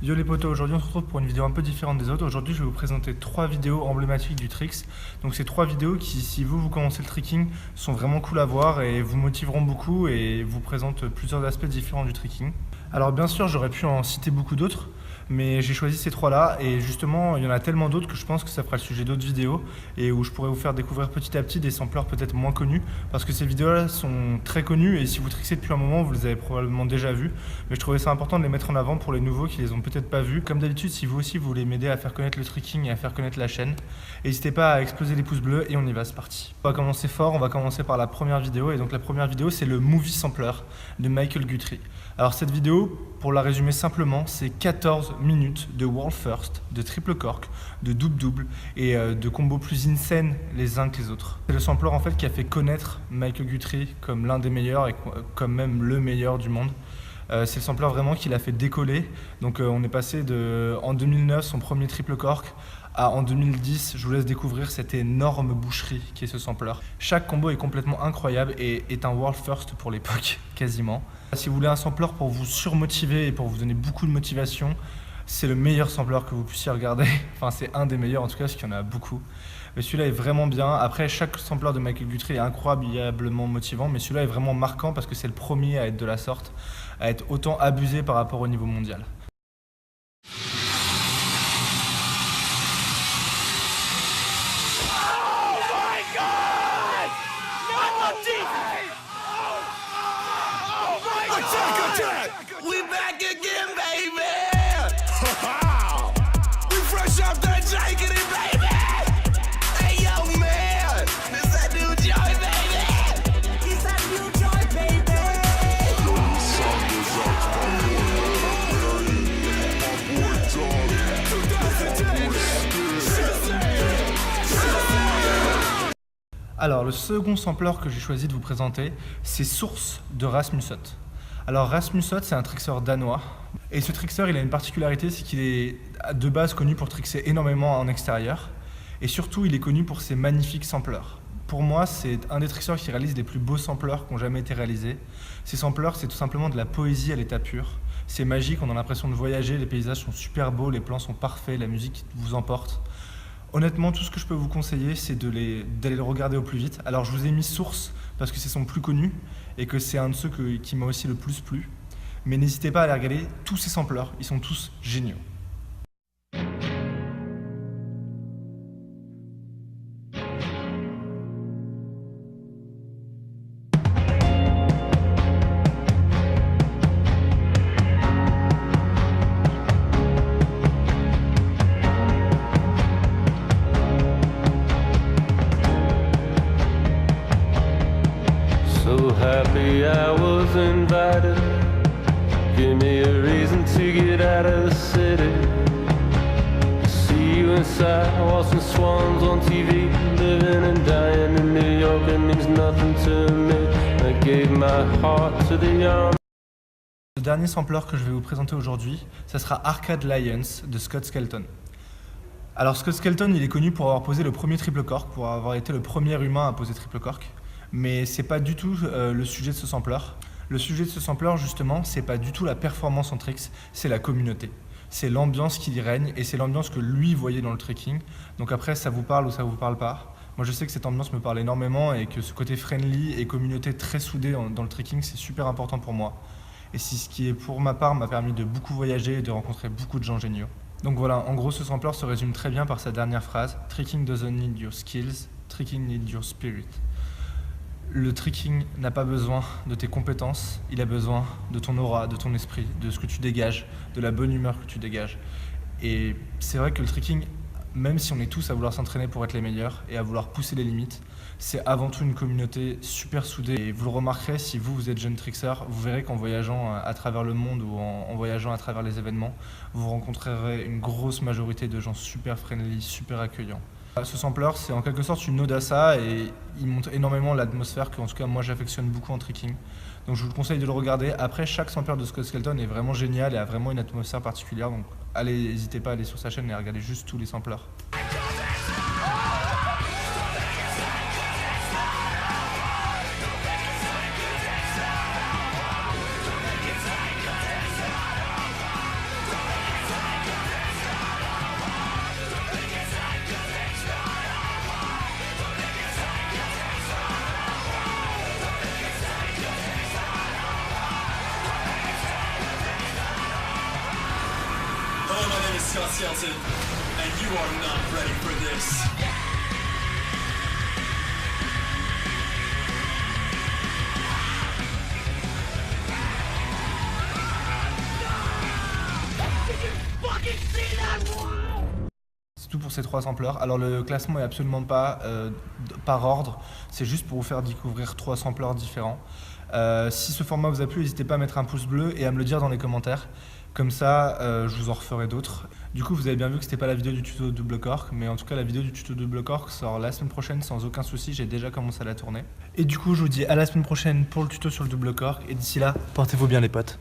Yo les potos, aujourd'hui on se retrouve pour une vidéo un peu différente des autres. Aujourd'hui je vais vous présenter 3 vidéos emblématiques du tricks. Donc ces 3 vidéos qui, si vous commencez le tricking, sont vraiment cool à voir et vous motiveront beaucoup et vous présentent plusieurs aspects différents du tricking. Alors bien sûr j'aurais pu en citer beaucoup d'autres, mais j'ai choisi ces 3 là et justement il y en a tellement d'autres que je pense que ça fera le sujet d'autres vidéos et où je pourrais vous faire découvrir petit à petit des sampleurs peut-être moins connus, parce que ces vidéos là sont très connues et si vous trixez depuis un moment vous les avez probablement déjà vues, mais je trouvais ça important de les mettre en avant pour les nouveaux qui les ont peut-être pas vus. Comme d'habitude, si vous aussi vous voulez m'aider à faire connaître le tricking et à faire connaître la chaîne, n'hésitez pas à exploser les pouces bleus et on y va, c'est parti. On va commencer fort, on va commencer par la première vidéo et donc la première vidéo c'est le Movie Sampler de Michael Guthrie. Alors cette vidéo, pour la résumer simplement, c'est 14 minutes de World First, de triple cork, de double-double et de combos plus insane les uns que les autres. C'est le sampler en fait qui a fait connaître Michael Guthrie comme l'un des meilleurs et comme même le meilleur du monde. C'est le sampler vraiment qui l'a fait décoller. Donc on est passé de, en 2009, son premier triple cork, à en 2010, je vous laisse découvrir cette énorme boucherie qui est ce sampler. Chaque combo est complètement incroyable et est un world first pour l'époque, quasiment. Si vous voulez un sampler pour vous surmotiver et pour vous donner beaucoup de motivation, c'est le meilleur sampler que vous puissiez regarder. Enfin, c'est un des meilleurs en tout cas, parce qu'il y en a beaucoup. Mais celui-là est vraiment bien. Après, chaque sampler de Michael Guthrie est incroyablement motivant, mais celui-là est vraiment marquant parce que c'est le premier à être de la sorte, à être autant abusé par rapport au niveau mondial. We back again, baby. We fresh off that jacket, baby. Hey, yo, man. This that new joy, baby. It's that new joy, baby. Alors, le second sampler que j'ai choisi de vous présenter, c'est Source de Rasmus Hodt. Alors Rasmus Hodt, c'est un trickseur danois. Et ce trickseur, il a une particularité, c'est qu'il est de base connu pour trickser énormément en extérieur. Et surtout, il est connu pour ses magnifiques samplers. Pour moi, c'est un des trickseurs qui réalise les plus beaux samplers qui ont jamais été réalisés. Ces samplers, c'est tout simplement de la poésie à l'état pur. C'est magique, on a l'impression de voyager, les paysages sont super beaux, les plans sont parfaits, la musique vous emporte. Honnêtement, tout ce que je peux vous conseiller, c'est d'aller le regarder au plus vite. Alors je vous ai mis Source parce que c'est son plus connu et que c'est un de ceux qui m'a aussi le plus plu. Mais n'hésitez pas à aller regarder tous ces samplers, ils sont tous géniaux. Happy I was invited. Give me a reason to get out of the city. See you inside, watching swans on TV. Living and dying in New York, it means nothing to me. I gave my heart to the army. Le dernier sampler que je vais vous présenter aujourd'hui, ça sera Arcade Lions de Scott Skelton. Alors Scott Skelton, il est connu pour avoir posé le premier triple cork, pour avoir été le premier humain à poser triple cork. Mais c'est pas du tout le sujet de ce sampler. Le sujet de ce sampler, justement, c'est pas du tout la performance en tricks, c'est la communauté. C'est l'ambiance qui y règne et c'est l'ambiance que lui voyait dans le tricking. Donc après, ça vous parle ou ça vous parle pas. Moi, je sais que cette ambiance me parle énormément et que ce côté friendly et communauté très soudée dans le tricking, c'est super important pour moi. Et c'est ce qui, pour ma part, m'a permis de beaucoup voyager et de rencontrer beaucoup de gens géniaux. Donc voilà, en gros, ce sampler se résume très bien par sa dernière phrase. Tricking doesn't need your skills, tricking needs your spirit. Le tricking n'a pas besoin de tes compétences, il a besoin de ton aura, de ton esprit, de ce que tu dégages, de la bonne humeur que tu dégages. Et c'est vrai que le tricking, même si on est tous à vouloir s'entraîner pour être les meilleurs et à vouloir pousser les limites, c'est avant tout une communauté super soudée. Et vous le remarquerez, si vous êtes jeune trickster, vous verrez qu'en voyageant à travers le monde ou en voyageant à travers les événements, vous rencontrerez une grosse majorité de gens super friendly, super accueillants. Ce sampler, c'est en quelque sorte une ode à ça et il montre énormément l'atmosphère que, en tout cas, moi j'affectionne beaucoup en tricking. Donc je vous conseille de le regarder. Après, chaque sampler de Scott Skelton est vraiment génial et a vraiment une atmosphère particulière. Donc allez, n'hésitez pas à aller sur sa chaîne et à regarder juste tous les samplers. Scott Shelton, and you are not ready for this. C'est tout pour ces 3 sampleurs. Alors le classement est absolument pas par ordre, c'est juste pour vous faire découvrir 3 sampleurs différents. Si ce format vous a plu, n'hésitez pas à mettre un pouce bleu et à me le dire dans les commentaires. Comme ça, je vous en referai d'autres. Du coup, vous avez bien vu que c'était pas la vidéo du tuto double cork, mais en tout cas la vidéo du tuto double cork sort la semaine prochaine sans aucun souci, j'ai déjà commencé à la tourner. Et du coup, je vous dis à la semaine prochaine pour le tuto sur le double cork, et d'ici là, portez-vous bien les potes.